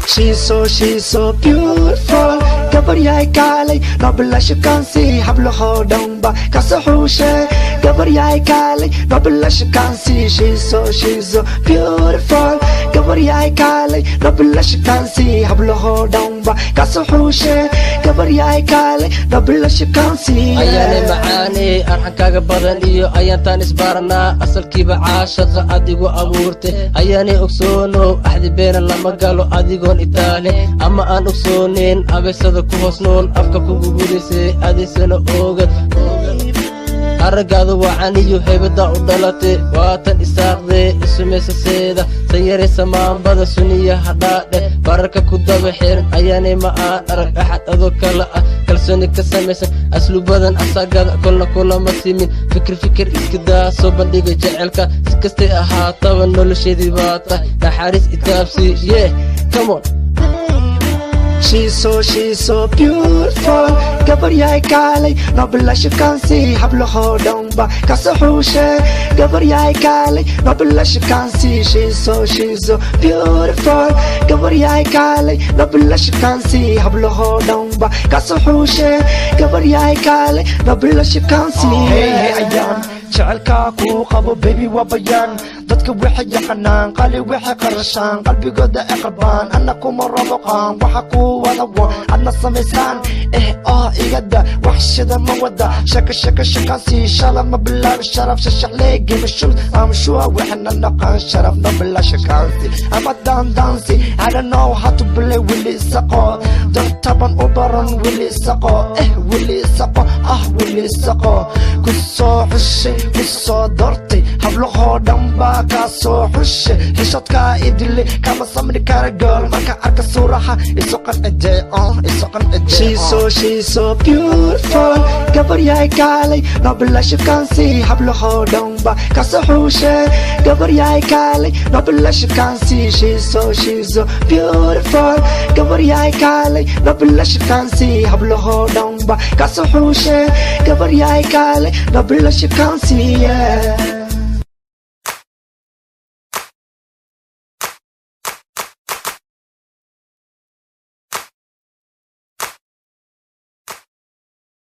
She's so beautiful gabar yahay kaalay nablasha kansi hablaho dhanba kasaxuushe gabar yahay kaalay nablasha kansi she's so beautiful gabar yahay kaalay nablasha kansi hablaho dhanba kasaxuushe gabar yahay kaalay nablasha kansi ayaanay macaani arxankaaga badan iyo ayaantaan isbaranaa asalkiiba caashaqa adigu abuurtay ayaanay ogsoonow axdi beena lama galo adigoon itaale ama aan ogsooneyn abeysada ku hoos nool afka kugu gurisay adeysana oogad aragaada wacaniyo heebada u dhalatay waatan isaaqdee isumaysaseeda sayaraysa maambada suniya hadhaadhe bararka ku daba xiran ayaanay ma aan arag axad adoo kale ah kalsooni ka samaysan aslu badan asagada kolna kulama simin fikir iska daa soo bandhiga jecelka si kastay ahaataba nolosheedii baa tahay naxariis itaabsi yeah come on. She's so beautiful gabar yahay kaalay nablasha kansi hablaho dhanba kasaxuushe gabar yahay kaalay nablasha kansi she's so beautiful gabar yahay kaalay nablasha kansi hablaho dhanba kasaxuushe gabar yahay kaalay nablasha kansi hey ayaan jecelka ku qabo baby waa bayaan dadka waxay yaqaanaan qali waxay qarashaan qalbigooda ay qabaan ana kuma rabaqaan waxa ku wada adna samaysaan igada wax shida ma wada shaka si shala ma bilaab sharaf shashaxlee gimashul am shua waxna naqaan sharaf ma bilaab shakansi ama dansi I don't know how to play willy saqo dantaban u baran willy saqo willy saqo kusoo xushay kusoo dortay hablaho dhanba kaasoo xushe xishadka idile kama samri kara girl marka arka suuraha isu qancidee She's so beautiful gabar yahay kaalay nablasha kansi hablaho dhanba kasaxuushe gabar yahay kaalay nablasha kansi she's so beautiful gabar yahay kaalay nablasha kansi hablaho dhanba kasaxuushe gabar yahay kaalay nablasha kansi yeah